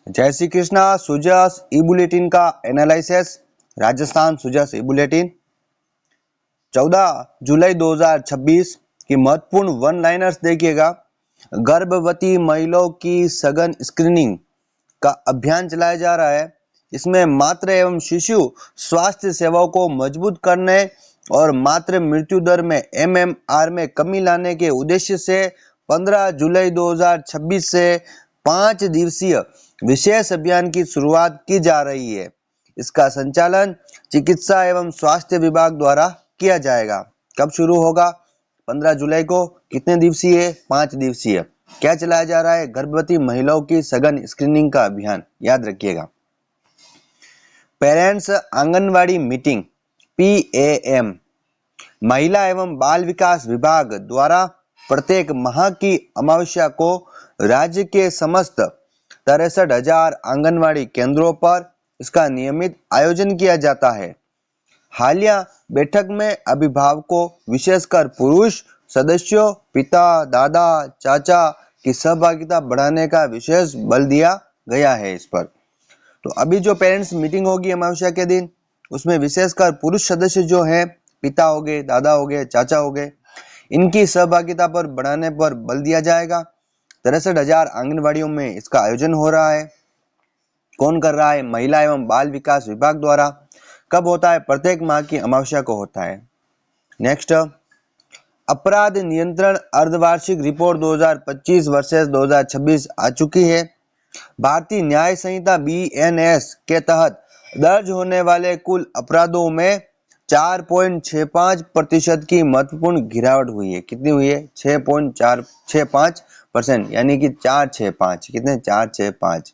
जय श्री कृष्णा। सुजस ई बुलेटिन का एनालिसिस। राजस्थान सुजस ई बुलेटिन 14 जुलाई 2026 की महत्वपूर्ण वन लाइनर्स देखिएगा। गर्भवती महिलाओं की सघन स्क्रीनिंग का अभियान चलाया जा रहा है। इसमें मातृ एवं शिशु स्वास्थ्य सेवाओं को मजबूत करने और मातृ मृत्यु दर में एमएमआर में कमी लाने के उद्देश्य से 15 जुलाई 2026 से 5 दिवसीय विशेष अभियान की शुरुआत की जा रही है। इसका संचालन चिकित्सा एवं स्वास्थ्य विभाग द्वारा किया जाएगा। कब शुरू होगा? 15 जुलाई को। कितने दिवसीय? 5 दिवसीय। क्या चलाया जा रहा है? गर्भवती महिलाओं की सघन स्क्रीनिंग का अभियान। याद रखिएगा। पेरेंट्स आंगनवाड़ी मीटिंग PAM महिला एवं बाल विकास विभाग द्वारा प्रत्येक माह की अमावस्या को राज्य के समस्त 63,000 आंगनवाड़ी केंद्रों पर इसका नियमित आयोजन किया जाता है। हालिया बैठक में अभिभावकों विशेषकर पुरुष सदस्यों, पिता, दादा, चाचा की सहभागिता बढ़ाने का विशेष बल दिया गया है इस पर। तो अभी जो पेरेंट्स मीटिंग होगी अमावस्या के दिन, उसमें विशेषकर पुरुष सदस्य जो हैं, पिता हो गए, दादा हो गए, चाचा हो गए, इनकी सहभागिता पर बढ़ाने पर बल दिया जाएगा। 63,000 आंगनवाड़ियों में इसका आयोजन हो रहा है। कौन कर रहा है? महिला एवं बाल विकास विभाग द्वारा। कब होता है? प्रत्येक माह की अमावस्या को होता है। नेक्स्ट, अपराध नियंत्रण अर्धवार्षिक रिपोर्ट 2025 वर्सेस 2026 आ चुकी है। भारतीय न्याय संहिता BNS के तहत दर्ज होने वाले कुल अपराधों में 4.65% की महत्वपूर्ण गिरावट हुई है। कितनी हुई है? 6.465%, यानी कि 465। कितने? 465।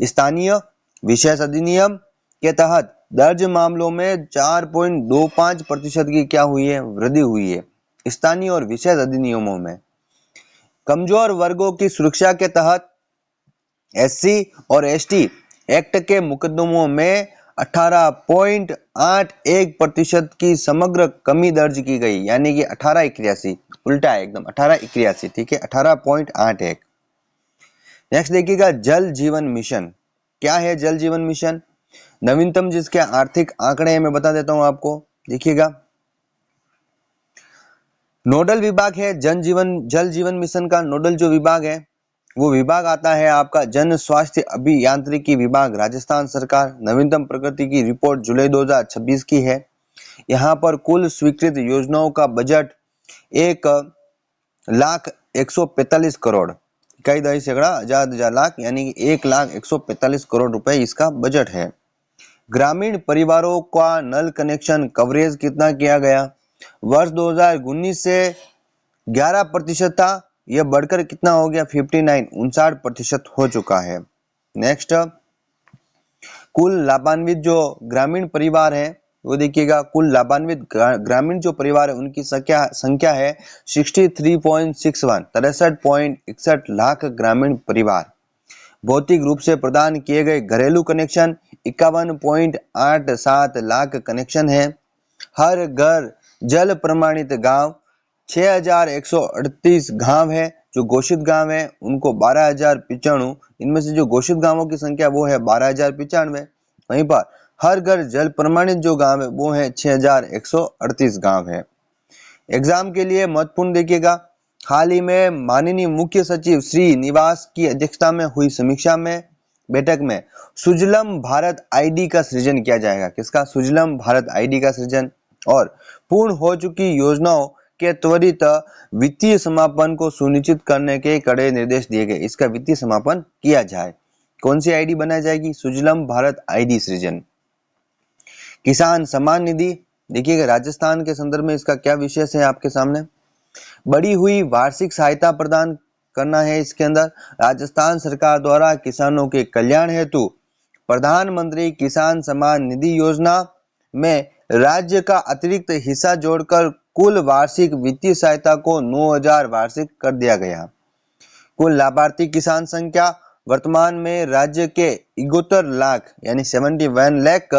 स्थानीय विशेष अधिनियम के तहत दर्ज मामलों में 4.25% की क्या हुई है? वृद्धि हुई है स्थानीय और विशेष अधिनियमों में। कमजोर वर्गों की सुरक्षा के तहत SC और ST एक्ट के मुकदमों में 18.81% की समग्र कमी दर्ज की गई, यानी कि 1881। उल्टा है एकदम, 1881। ठीक है, 18.81। नेक्स्ट देखिएगा, जल जीवन मिशन। क्या है जल जीवन मिशन? नवीनतम जिसके आर्थिक आंकड़े मैं बता देता हूं आपको। देखिएगा, नोडल विभाग है जल जीवन मिशन का। नोडल जो विभाग है वो विभाग आता है आपका जन स्वास्थ्य अभियांत्रिकी विभाग, राजस्थान सरकार। नवीनतम प्रगति की रिपोर्ट जुलाई 2026 की है। यहाँ पर कुल स्वीकृत योजनाओं का बजट 1,01,45 करोड़, इकाई दही सैकड़ा हजार लाख, यानी कि 1,01,45 करोड़ रुपए इसका बजट है। ग्रामीण परिवारों का नल कनेक्शन कवरेज कितना किया गया? वर्ष 2019 से 11% था, यह बढ़कर कितना हो गया? 59% हो चुका है। नेक्स्ट, कुल लाभान्वित जो ग्रामीण परिवार है वो देखिएगा, कुल लाभान्वित ग्रामीण जो परिवार है उनकी संख्या है 63.61, 63.61 लाख ग्रामीण परिवार। भौतिक रूप से प्रदान किए गए घरेलू कनेक्शन 51.87 लाख कनेक्शन है। हर घर जल प्रमाणित गांव 6,138 गांव है। जो घोषित गांव है उनको 12,095। इनमें से जो घोषित गांवों की संख्या वो है 12,095। वहीं पर हर घर जल प्रमाणित जो गांव है वो है 6,138 गांव है। एग्जाम के लिए महत्वपूर्ण देखिएगा, हाल ही में माननीय मुख्य सचिव श्री निवास की अध्यक्षता में हुई समीक्षा में बैठक में सुजलम भारत ID का सृजन किया जाएगा। किसका? सुजलम भारत ID का सृजन। और पूर्ण हो चुकी योजनाओं के त्वरित वित्तीय समापन को सुनिश्चित करने के कड़े निर्देश दिए गए। इसका वित्तीय समापन किया जाए। कौन सी ID बनाई जाएगी? सुजलम भारत ID सृजन। किसान सम्मान निधि देखिएगा, राजस्थान के संदर्भ में इसका क्या विशेष है आपके सामने। बढ़ी हुई वार्षिक सहायता प्रदान करना है। इसके अंदर राजस्थान सरकार द्वारा किसानों के कल्याण हेतु प्रधानमंत्री किसान सम्मान निधि योजना में राज्य का अतिरिक्त हिस्सा जोड़कर कुल वार्षिक वित्तीय सहायता को 9,000 वार्षिक कर दिया गया। कुल लाभार्थी किसान संख्या वर्तमान में राज्य के 71 लाख यानी 71 लाख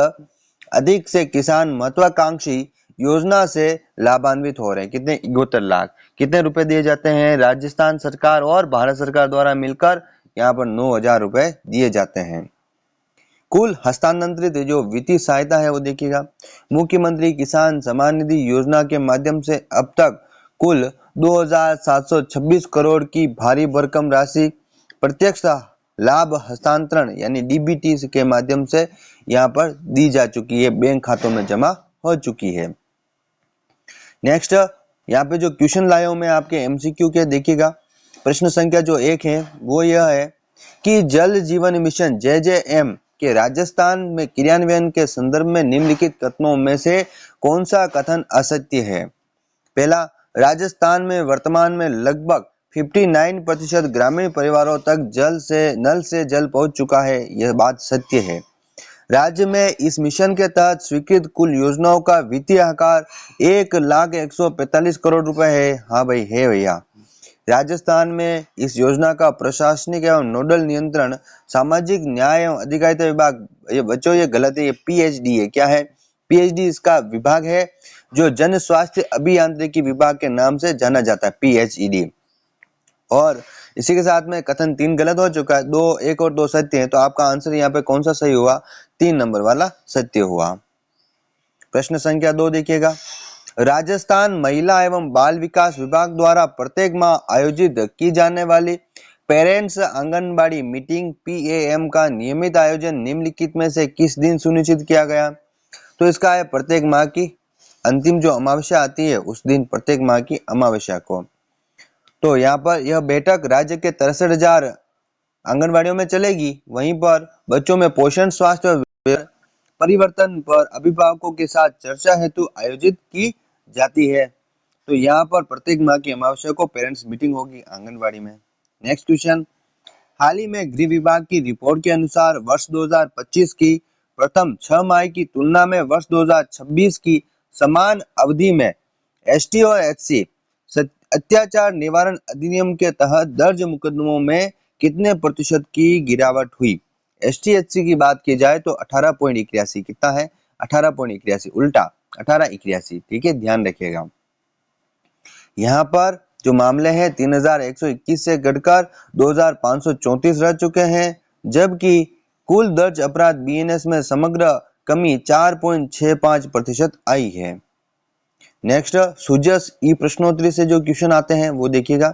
अधिक से किसान महत्वाकांक्षी योजना से लाभान्वित हो रहे हैं। कितने? 71 लाख। कितने रुपए दिए जाते हैं? राजस्थान सरकार और भारत सरकार द्वारा मिलकर यहाँ पर 9,000 रुपए दिए जाते हैं। कुल हस्तांतरित जो वित्तीय सहायता है वो देखिएगा, मुख्यमंत्री किसान सम्मान निधि योजना के माध्यम से अब तक कुल 2,726 करोड़ की भारी भरकम राशि प्रत्यक्ष लाभ हस्तांतरण यानी डीबीटी के माध्यम से यहाँ पर दी जा चुकी है, बैंक खातों में जमा हो चुकी है। नेक्स्ट यहाँ पे जो क्वेश्चन लाया हूं मैं आपके एमसीक्यू के, देखिएगा प्रश्न संख्या जो 1 है वो यह है कि जल जीवन मिशन JJM के राजस्थान में क्रियान्वयन के संदर्भ में निम्नलिखित कथनों में से कौन सा कथन असत्य है? पहला, राजस्थान में वर्तमान में लगभग 59% ग्रामीण परिवारों तक नल से जल पहुंच चुका है, यह बात सत्य है। राज्य में इस मिशन के तहत स्वीकृत कुल योजनाओं का वित्तीय आकार 1,145 करोड़ रुपए है। हाँ भाई, है भैया। राजस्थान में इस योजना का प्रशासनिक एवं नोडल नियंत्रण सामाजिक न्याय एवं अधिकारिता विभाग, ये बच्चों ये गलत है, ये PHD है। क्या है? PHD इसका विभाग है जो जन स्वास्थ्य अभियांत्रिकी विभाग के नाम से जाना जाता है, PHED। और इसी के साथ में कथन 3 गलत हो चुका है, 2 1 और 2 सत्य है, तो आपका आंसर यहाँ पे कौन सा सही हुआ? 3 नंबर वाला सत्य हुआ। प्रश्न संख्या 2 देखिएगा, राजस्थान महिला एवं बाल विकास विभाग द्वारा प्रत्येक माह आयोजित की जाने वाली पेरेंट्स आंगनबाड़ी मीटिंग PAM का नियमित आयोजन निम्नलिखित में से किस दिन सुनिश्चित किया गया? तो इसका है प्रत्येक माह की अंतिम जो अमावस्या आती है उस दिन, प्रत्येक माह की अमावस्या को। तो यहाँ पर यह बैठक राज्य के 63,000 आंगनबाड़ियों में चलेगी। वहीं पर बच्चों में पोषण, स्वास्थ्य और परिवर्तन पर अभिभावकों के साथ चर्चा हेतु आयोजित की जाती है। तो यहाँ पर प्रत्येक माह की अमावस्या को पेरेंट्स मीटिंग होगी आंगनबाड़ी में। नेक्स्ट क्वेश्चन, हाल ही में गृह विभाग की रिपोर्ट के अनुसार वर्ष 2025 की प्रथम 6 माह की तुलना में वर्ष 2026 की समान अवधि में ST और HC अत्याचार निवारण अधिनियम के तहत दर्ज मुकदमों में कितने प्रतिशत की गिरावट हुई? ST HC की बात की जाए तो 18.81, कितना है? 18.81, उल्टा 1881। ठीक है, ध्यान रखिएगा। यहाँ पर जो मामले हैं 3,121 से घटकर 2,534 रह चुके हैं, जबकि कुल दर्ज अपराध BNS में समग्र कमी 4.65% आई है। नेक्स्ट, सुजस ई प्रश्नोत्तरी से जो क्वेश्चन आते हैं वो देखिएगा,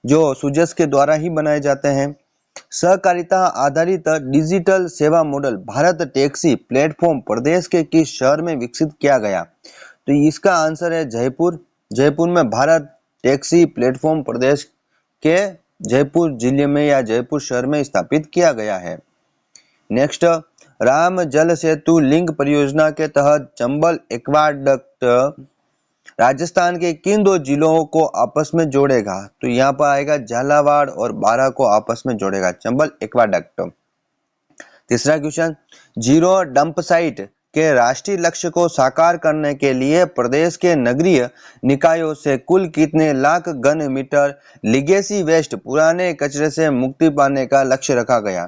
जो सुजस के द्वारा ही बनाए जाते हैं। सहकारिता आधारित डिजिटल सेवा मॉडल भारत टैक्सी प्लेटफॉर्म प्रदेश के किस शहर में विकसित किया गया? तो इसका आंसर है जयपुर। जयपुर में भारत टैक्सी प्लेटफॉर्म प्रदेश के जयपुर जिले में या जयपुर शहर में स्थापित किया गया है। नेक्स्ट, राम जल सेतु लिंक परियोजना के तहत चंबल एक्वाडक्ट राजस्थान के किन 2 जिलों को आपस में जोड़ेगा? तो यहाँ पर आएगा झालावाड़ और बारां को आपस में जोड़ेगा चंबल एक्वाडक्ट। तीसरा क्वेश्चन, जीरो डंप साइट के राष्ट्रीय लक्ष्य को साकार करने के लिए प्रदेश के नगरीय निकायों से कुल कितने लाख घन मीटर लीगेसी वेस्ट पुराने कचरे से मुक्ति पाने का लक्ष्य रखा गया?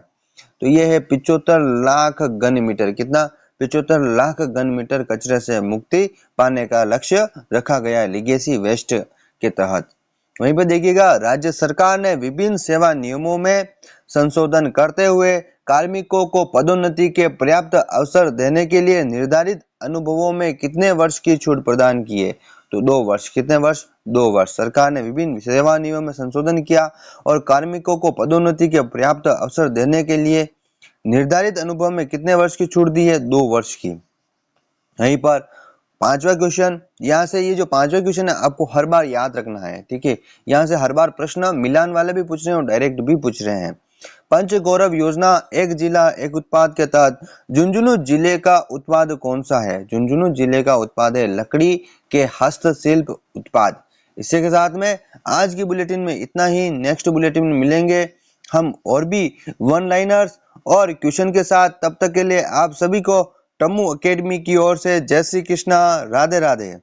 तो ये है 75 लाख घन मीटर। कितना? 75 लाख घन मीटर कचरे से मुक्ति पाने का लक्ष्य रखा गया है लीगेसी वेस्ट के तहत। वहीं पर देखिएगा, राज्य सरकार ने विभिन्न सेवा नियमों में संशोधन करते हुए कार्मिकों को पदोन्नति के पर्याप्त अवसर देने के लिए निर्धारित अनुभवों में कितने वर्ष की छूट प्रदान की है? तो 2 वर्ष। कितने वर्ष? 2 वर्ष। सरकार ने विभिन्न सेवा नियमों में संशोधन किया और कार्मिकों को पदोन्नति के पर्याप्त अवसर देने के लिए निर्धारित अनुभव में कितने वर्ष की छूट दी है? 2 वर्ष की। यहीं पर 5वां क्वेश्चन, यहाँ से ये जो 5वां क्वेश्चन है आपको हर बार याद रखना है। ठीक है, यहाँ से हर बार प्रश्न मिलान वाले भी पूछ रहे हैं और डायरेक्ट भी पूछ रहे हैं। पंच गौरव योजना एक जिला एक उत्पाद के तहत झुंझुनू जिले का उत्पाद कौन सा है? झुंझुनू जिले का उत्पाद है लकड़ी के हस्तशिल्प उत्पाद। इसी के साथ में आज की बुलेटिन में इतना ही। नेक्स्ट बुलेटिन में मिलेंगे हम और भी वन लाइनर्स और क्वेश्चन के साथ। तब तक के लिए आप सभी को टम्मू एकेडमी की ओर से जय श्री कृष्णा, राधे राधे।